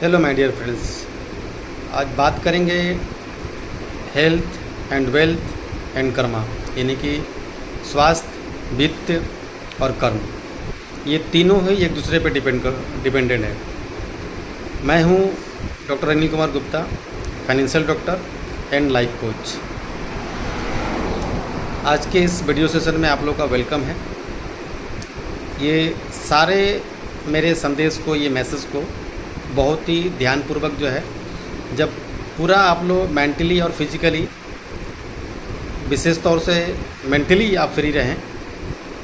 Hello my dear friends, आज बात करेंगे health and wealth and Karma, यानी कि स्वास्थ्य, वित्त और कर्म। ये तीनों ही एक दूसरे पे डिपेंडेंट है। मैं हूँ doctor Anil Kumar Gupta, financial doctor and life coach. आज के इस वीडियो सेशन में आप लोग का वेलकम है। ये सारे मेरे संदेश को, ये मैसेज को बहुत ही ध्यानपूर्वक जो है, जब पूरा आप लोग मेंटली और फिजिकली, विशेष तौर से मेंटली आप फ्री रहें,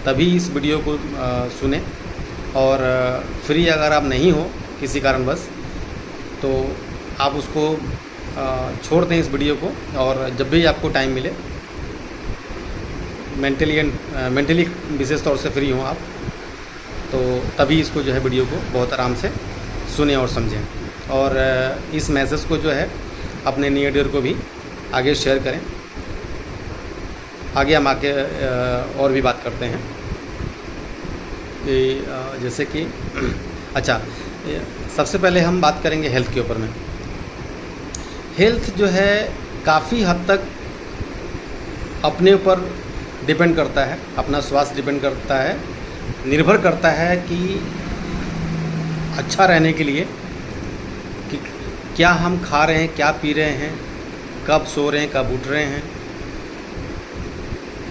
तभी इस वीडियो को सुने। और फ्री अगर आप नहीं हो किसी कारणवश, तो आप उसको छोड़ दें इस वीडियो को, और जब भी आपको टाइम मिले, मेंटली विशेष तौर से फ्री हों आप, तो तभी इसको जो है वीडियो को बहुत आराम से सुने और समझें। और इस मैसेज को जो है अपने नियर डियर को भी आगे शेयर करें। आगे हम आके और भी बात करते हैं कि जैसे कि अच्छा, सबसे पहले हम बात करेंगे हेल्थ के ऊपर में। हेल्थ जो है काफ़ी हद तक अपने ऊपर डिपेंड करता है, अपना स्वास्थ्य डिपेंड करता है, निर्भर करता है कि अच्छा रहने के लिए कि क्या हम खा रहे हैं, क्या पी रहे हैं, कब सो रहे हैं, कब उठ रहे हैं,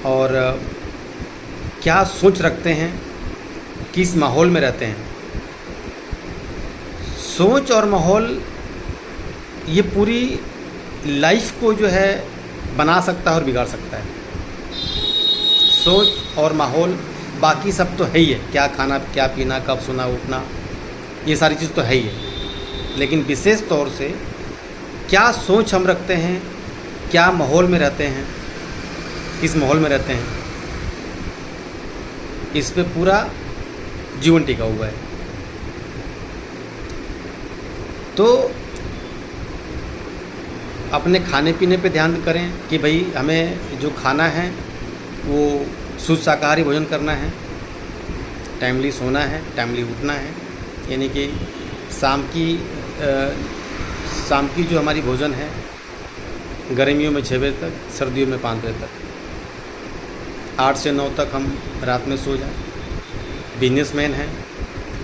और क्या सोच रखते हैं, किस माहौल में रहते हैं। सोच और माहौल ये पूरी लाइफ को जो है बना सकता है और बिगाड़ सकता है। सोच और माहौल, बाकी सब तो है ही है, क्या खाना, क्या पीना, कब सोना उठना, ये सारी चीज़ तो है ही है। लेकिन विशेष तौर से क्या सोच हम रखते हैं, क्या माहौल में रहते हैं, किस माहौल में रहते हैं, इस पे पूरा जीवन टिका हुआ है। तो अपने खाने पीने पे ध्यान करें कि भाई हमें जो खाना है वो शुद्ध शाकाहारी भोजन करना है, टाइमली सोना है, टाइमली उठना है, यानी कि शाम की जो हमारी भोजन है, गर्मियों में 6 बजे तक, सर्दियों में 5 बजे तक, 8 से 9 तक हम रात में सो जाएं। बिजनेसमैन हैं,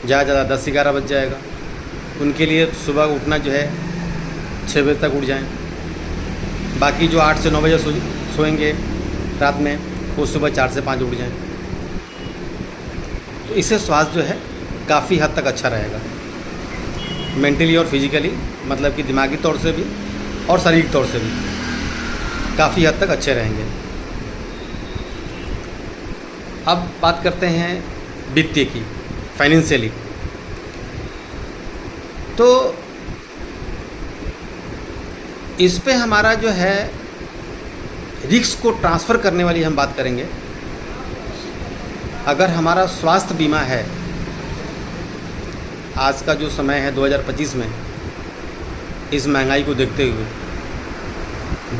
ज़्यादा 10-11 बज जाएगा, उनके लिए सुबह उठना जो है 6 बजे तक उठ जाएं। बाकी जो 8 से 9 बजे सोएंगे रात में, वो सुबह 4 से 5 उठ जाएं। तो इससे स्वास्थ्य जो है काफ़ी हद तक अच्छा रहेगा, मेंटली और फिजिकली, मतलब कि दिमागी तौर से भी और शारीरिक तौर से भी काफ़ी हद तक अच्छे रहेंगे। अब बात करते हैं वित्तीय की, फाइनेंशियली। तो इस पे हमारा जो है रिस्क को ट्रांसफ़र करने वाली हम बात करेंगे। अगर हमारा स्वास्थ्य बीमा है, आज का जो समय है 2025 में, इस महंगाई को देखते हुए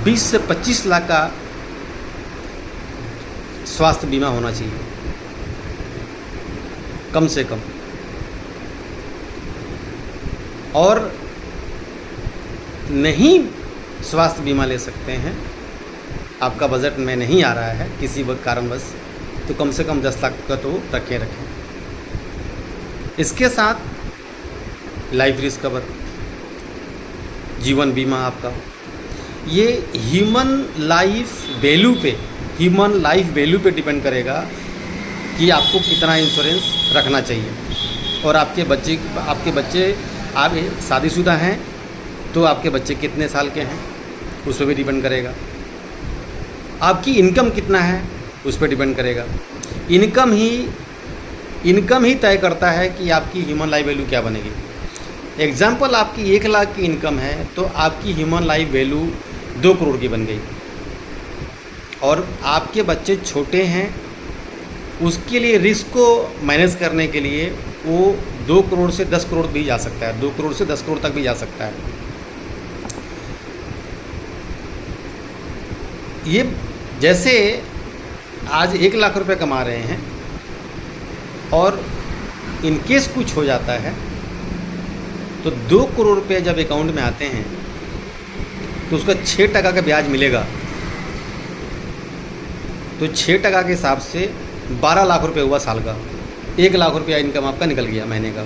20 से 25 लाख का स्वास्थ्य बीमा होना चाहिए कम से कम। और नहीं स्वास्थ्य बीमा ले सकते हैं, आपका बजट में नहीं आ रहा है किसी कारणवश, तो कम से कम 10 लाख का तो रखें। इसके साथ लाइफ रिस्क कवर, जीवन बीमा आपका, ये ह्यूमन लाइफ वैल्यू पे डिपेंड करेगा कि आपको कितना इंश्योरेंस रखना चाहिए। और आपके बच्चे आप शादीशुदा हैं तो आपके बच्चे कितने साल के हैं, उस पर भी डिपेंड करेगा। आपकी इनकम कितना है, उस पर डिपेंड करेगा। इनकम ही तय करता है कि आपकी ह्यूमन लाइफ वैल्यू क्या बनेगी। एग्जाम्पल, आपकी 1 लाख की इनकम है तो आपकी ह्यूमन लाइफ वैल्यू 2 करोड़ की बन गई, और आपके बच्चे छोटे हैं, उसके लिए रिस्क को मैनेज करने के लिए वो 2 करोड़ से 10 करोड़ भी जा सकता है, 2 करोड़ से 10 करोड़ तक भी जा सकता है। ये जैसे आज 1 लाख रुपए कमा रहे हैं और इनकेस कुछ हो जाता है तो 2 करोड़ रुपये जब अकाउंट में आते हैं तो उसका 6% का ब्याज मिलेगा। तो 6% के हिसाब से 12 लाख रुपए हुआ साल का। 1 लाख रुपया इनकम आपका निकल गया महीने का।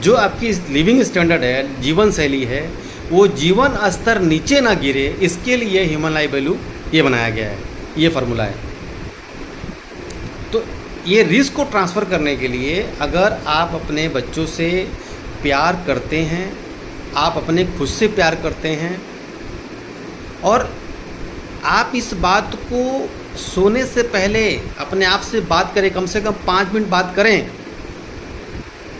जो आपकी लिविंग स्टैंडर्ड है, जीवन शैली है, वो जीवन स्तर नीचे ना गिरे, इसके लिए ह्यूमन लाइफ वैल्यू ये बनाया गया है, ये फार्मूला है। तो ये रिस्क को ट्रांसफ़र करने के लिए अगर आप अपने बच्चों से प्यार करते हैं, आप अपने खुद से प्यार करते हैं, और आप इस बात को सोने से पहले अपने आप से बात करें, कम से कम 5 मिनट बात करें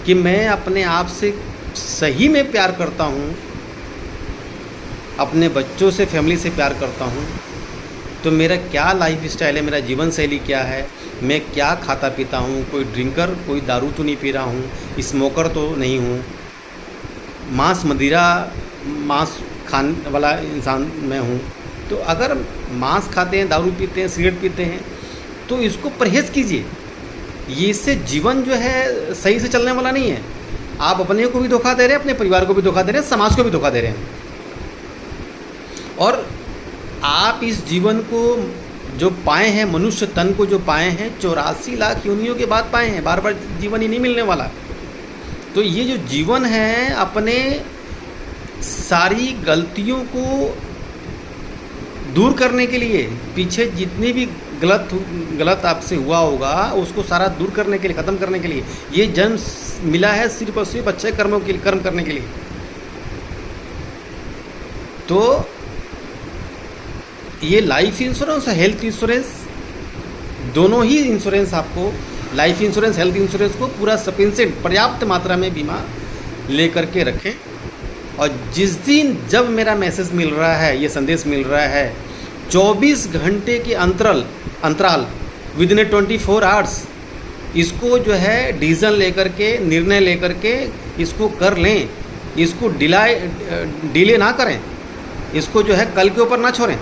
कि मैं अपने आप से सही में प्यार करता हूँ, अपने बच्चों से, फैमिली से प्यार करता हूँ, तो मेरा क्या लाइफ स्टाइल है, मेरा जीवन शैली क्या है, मैं क्या खाता पीता हूँ, कोई ड्रिंकर, कोई दारू तो नहीं पी रहा हूँ, स्मोकर तो नहीं हूँ, मांस खाने वाला इंसान मैं हूँ। तो अगर मांस खाते हैं, दारू पीते हैं, सिगरेट पीते हैं, तो इसको परहेज़ कीजिए। ये इससे जीवन जो है सही से चलने वाला नहीं है। आप अपने को भी धोखा दे रहे हैं, अपने परिवार को भी धोखा दे रहे हैं, समाज को भी धोखा दे रहे हैं। और आप इस जीवन को जो पाए हैं, मनुष्य तन को जो पाए हैं, 84 लाख योनियों के बाद पाए हैं, बार बार जीवन ही नहीं मिलने वाला। तो ये जो जीवन है, अपने सारी गलतियों को दूर करने के लिए, पीछे जितनी भी गलत आपसे हुआ होगा उसको सारा दूर करने के लिए, ख़त्म करने के लिए ये जन्म मिला है, सिर्फ और सिर्फ अच्छे कर्म करने के लिए। तो ये लाइफ इंश्योरेंस और हेल्थ इंश्योरेंस, दोनों ही इंश्योरेंस आपको, लाइफ इंश्योरेंस, हेल्थ इंश्योरेंस को पूरा सफिशिएंट, पर्याप्त मात्रा में बीमा ले करके रखें। और जिस दिन जब मेरा मैसेज मिल रहा है, ये संदेश मिल रहा है, 24 घंटे के अंतराल विदिन 24 आवर्स, इसको जो है डिसीजन लेकर के, निर्णय लेकर के इसको कर लें। इसको डिले ना करें, इसको जो है कल के ऊपर ना छोड़ें।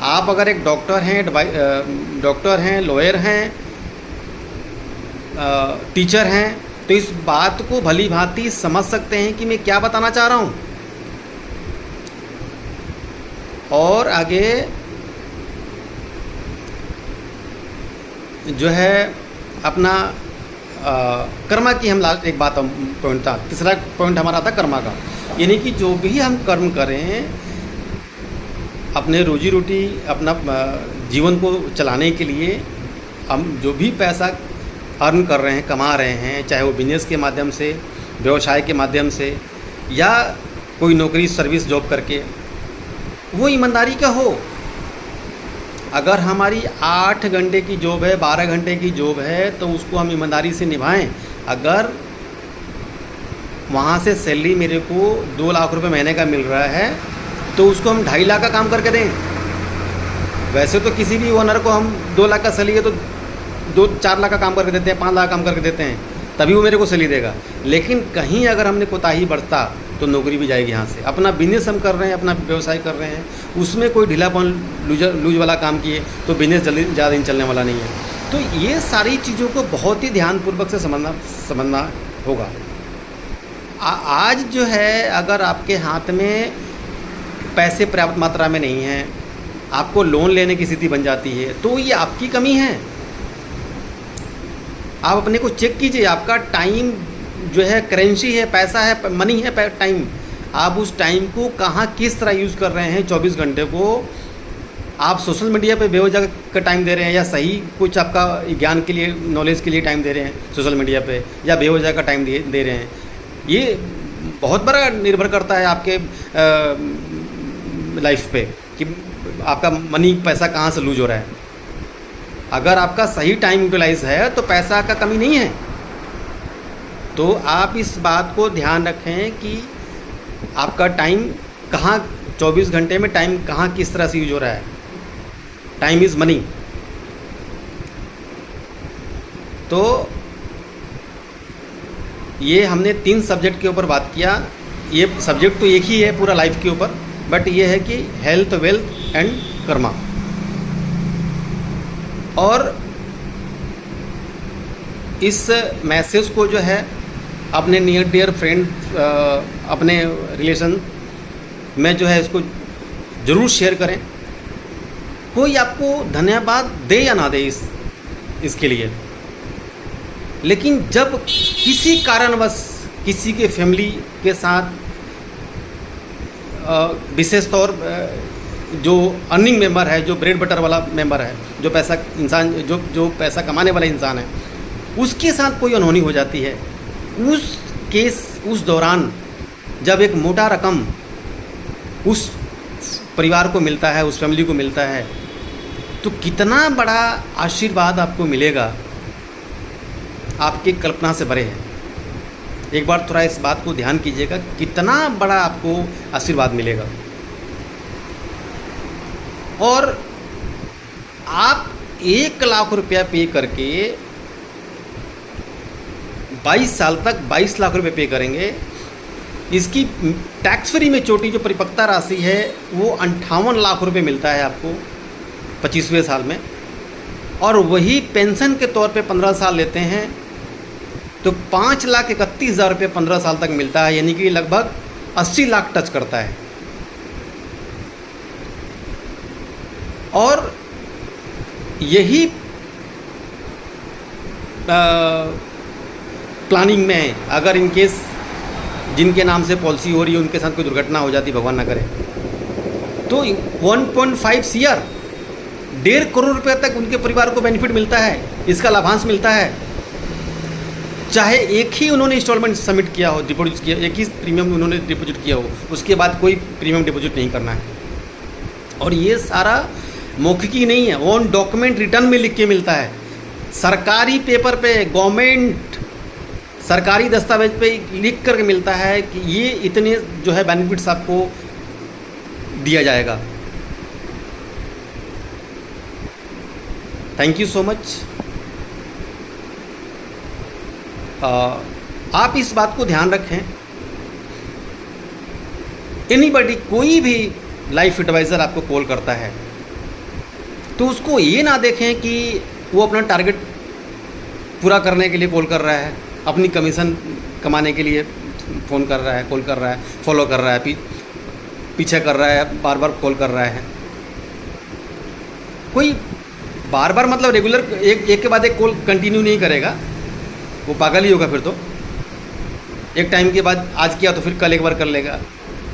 आप अगर एक डॉक्टर हैं, लॉयर हैं, टीचर हैं, तो इस बात को भली भांति समझ सकते हैं कि मैं क्या बताना चाह रहा हूँ। और आगे जो है अपना कर्मा की हम लास्ट एक बात पॉइंट था, तीसरा पॉइंट हमारा था कर्मा का। यानी कि जो भी हम कर्म करें, अपने रोजी रोटी, अपना जीवन को चलाने के लिए, हम जो भी पैसा अर्न कर रहे हैं, कमा रहे हैं, चाहे वो बिजनेस के माध्यम से, व्यवसाय के माध्यम से, या कोई नौकरी सर्विस जॉब करके, वो ईमानदारी का हो। अगर हमारी 8 घंटे की जॉब है, 12 घंटे की जॉब है, तो उसको हम ईमानदारी से निभाएं। अगर वहाँ से सैलरी मेरे को 2 लाख रुपए महीने का मिल रहा है, तो उसको हम 2.5 लाख का काम करके दें। वैसे तो किसी भी ओनर को हम 2 लाख का सैलरी है तो 2-4 लाख का काम करके देते हैं, 5 लाख का काम करके देते हैं, तभी वो मेरे को सैलरी देगा। लेकिन कहीं अगर हमने कोताही बरता तो नौकरी भी जाएगी यहाँ से। अपना बिजनेस हम कर रहे हैं, अपना व्यवसाय कर रहे हैं, उसमें कोई ढीलापन, लूज वाला काम किए तो बिजनेस जल्दी ज़्यादा दिन चलने वाला नहीं है। तो ये सारी चीज़ों को बहुत ही ध्यानपूर्वक से समझना होगा। आज जो है, अगर आपके हाथ में पैसे पर्याप्त मात्रा में नहीं हैं, आपको लोन लेने की स्थिति बन जाती है, तो ये आपकी कमी है। आप अपने को चेक कीजिए। आपका टाइम जो है करेंसी है, पैसा है, मनी है, टाइम। आप उस टाइम को कहाँ किस तरह यूज़ कर रहे हैं। 24 घंटे को आप सोशल मीडिया पे बेवजह का टाइम दे रहे हैं, या सही कुछ आपका ज्ञान के लिए, नॉलेज के लिए टाइम दे रहे हैं सोशल मीडिया पे, या बेवजह का टाइम दे रहे हैं। ये बहुत बड़ा निर्भर करता है आपके लाइफ पे कि आपका मनी, पैसा कहाँ से लूज हो रहा है। अगर आपका सही टाइम यूटिलाइज है तो पैसा का कमी नहीं है। तो आप इस बात को ध्यान रखें कि आपका टाइम कहाँ, 24 घंटे में टाइम कहाँ किस तरह से यूज हो रहा है। Time is money. तो ये हमने 3 सब्जेक्ट के ऊपर बात किया। ये सब्जेक्ट तो एक ही है पूरा लाइफ के ऊपर, बट ये है कि हेल्थ, वेल्थ एंड कर्मा। और इस मैसेज को जो है अपने नियर डियर फ्रेंड, अपने रिलेशन में जो है इसको ज़रूर शेयर करें। कोई आपको धन्यवाद दे या ना दे इसके लिए, लेकिन जब किसी कारणवश किसी के फैमिली के साथ विशेष तौर जो अर्निंग मेंबर है, जो ब्रेड बटर वाला मेंबर है, जो पैसा इंसान जो पैसा कमाने वाला इंसान है, उसके साथ कोई अनहोनी हो जाती है, उस दौरान जब एक मोटा रकम उस परिवार को मिलता है, उस फैमिली को मिलता है, तो कितना बड़ा आशीर्वाद आपको मिलेगा, आपकी कल्पना से परे है। एक बार थोड़ा इस बात को ध्यान कीजिएगा, कितना बड़ा आपको आशीर्वाद मिलेगा। और आप 1 लाख रुपया पे करके 22 साल तक 22 लाख रुपये पे करेंगे। इसकी टैक्स फ्री में छोटी जो परिपक्वता राशि है वो 58 लाख रुपए मिलता है आपको 25वें साल में, और वही पेंशन के तौर पे 15 साल लेते हैं तो 5,31,000 रुपये 15 साल तक मिलता है, यानी कि लगभग 80 लाख टच करता है। और यही प्लानिंग में है, अगर इन केस जिनके नाम से पॉलिसी हो रही है उनके साथ कोई दुर्घटना हो जाती, भगवान ना करे, तो 1.5 CR 1.5 करोड़ रुपये तक उनके परिवार को बेनिफिट मिलता है, इसका लाभांश मिलता है। चाहे एक ही उन्होंने इंस्टॉलमेंट सबमिट किया हो, डिपॉजिट किया, एक ही प्रीमियम उन्होंने डिपॉजिट किया हो, उसके बाद कोई प्रीमियम डिपॉजिट नहीं करना है। और ये सारा मौखिकी नहीं है, ऑन डॉक्यूमेंट रिटर्न में लिख के मिलता है, सरकारी पेपर पे, गवर्नमेंट सरकारी दस्तावेज पे लिख करके मिलता है कि ये इतने जो है बेनिफिट्स आपको दिया जाएगा। Thank you so much. आप इस बात को ध्यान रखें, एनीबॉडी, कोई भी लाइफ एडवाइज़र आपको कॉल करता है तो उसको ये ना देखें कि वो अपना टारगेट पूरा करने के लिए कॉल कर रहा है, अपनी कमीशन कमाने के लिए फ़ोन कर रहा है, कॉल कर रहा है, फॉलो कर रहा है, पीछे कर रहा है, बार बार कॉल कर रहा है। कोई बार बार मतलब रेगुलर एक के बाद एक कॉल कंटिन्यू नहीं करेगा, वो पागल ही होगा फिर तो। एक टाइम के बाद आज किया तो फिर कल एक बार कर लेगा,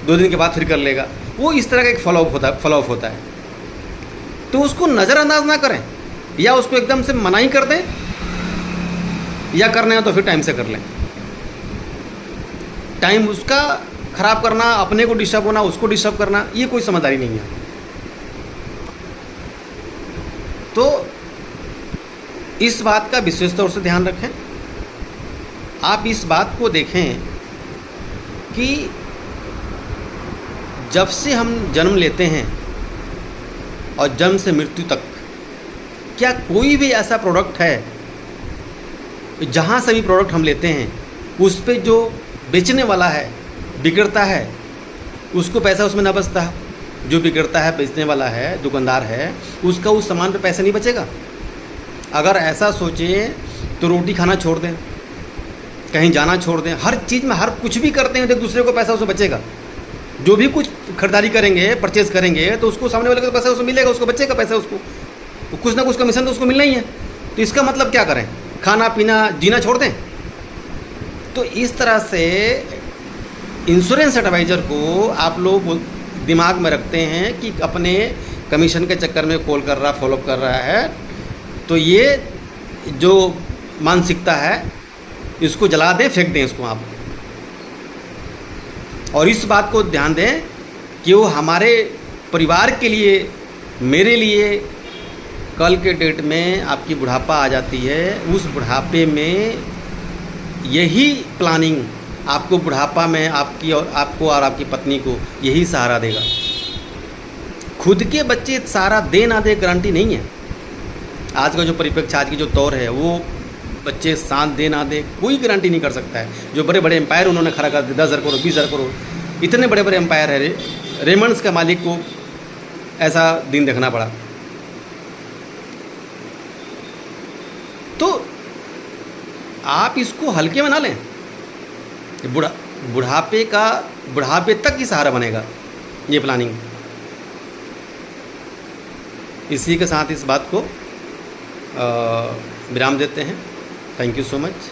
2 दिन के बाद फिर कर लेगा, वो इस तरह का एक फॉलोअप होता है। तो उसको नज़रअंदाज ना करें, या उसको एकदम से मना ही कर दें, या करना है तो फिर टाइम से कर लें। टाइम उसका ख़राब करना, अपने को डिस्टर्ब होना, उसको डिस्टर्ब करना, ये कोई समझदारी नहीं है। तो इस बात का विशेष तौर से ध्यान रखें। आप इस बात को देखें कि जब से हम जन्म लेते हैं और जन्म से मृत्यु तक, क्या कोई भी ऐसा प्रोडक्ट है, जहाँ से भी प्रोडक्ट हम लेते हैं उस पे जो बेचने वाला है बिगड़ता है, उसको पैसा उसमें ना बचता है। जो बिगड़ता है, बेचने वाला है, दुकानदार है, उसका उस सामान पे पैसा नहीं बचेगा। अगर ऐसा सोचें तो रोटी खाना छोड़ दें, कहीं जाना छोड़ दें, हर चीज़ में हर कुछ भी करते हैं तो एक दूसरे को पैसा उसमें बचेगा। जो भी कुछ खरीदारी करेंगे, परचेज करेंगे, तो उसको सामने वाले को पैसा उसको मिलेगा, उसको बचेगा पैसा, उसको कुछ ना कुछ कमीशन तो उसको मिलना ही है। तो इसका मतलब क्या करें, खाना पीना जीना छोड़ दें? तो इस तरह से इंश्योरेंस एडवाइज़र को आप लोग दिमाग में रखते हैं कि अपने कमीशन के चक्कर में कॉल कर रहा, फॉलोअप कर रहा है, तो ये जो मानसिकता है इसको जला दें, फेंक दें इसको आप। और इस बात को ध्यान दें कि वो हमारे परिवार के लिए, मेरे लिए कल के डेट में आपकी बुढ़ापा आ जाती है, उस बुढ़ापे में यही प्लानिंग आपको बुढ़ापा में आपको और आपकी पत्नी को यही सहारा देगा। खुद के बच्चे सहारा दे ना दे गारंटी नहीं है। आज का जो परिप्रेक्ष्य, आज की जो दौर है, वो बच्चे साथ दे ना दे कोई गारंटी नहीं कर सकता है। जो बड़े बड़े एम्पायर उन्होंने खड़ा कर दिया, 10,000 करोड़, 20,000 करोड़, इतने बड़े बड़े एम्पायर है, रेमंड्स का मालिक को ऐसा दिन देखना पड़ा। तो आप इसको हल्के में ना लें। बुढ़ापे तक ही सहारा बनेगा ये प्लानिंग। इसी के साथ इस बात को विराम देते हैं। Thank you so much.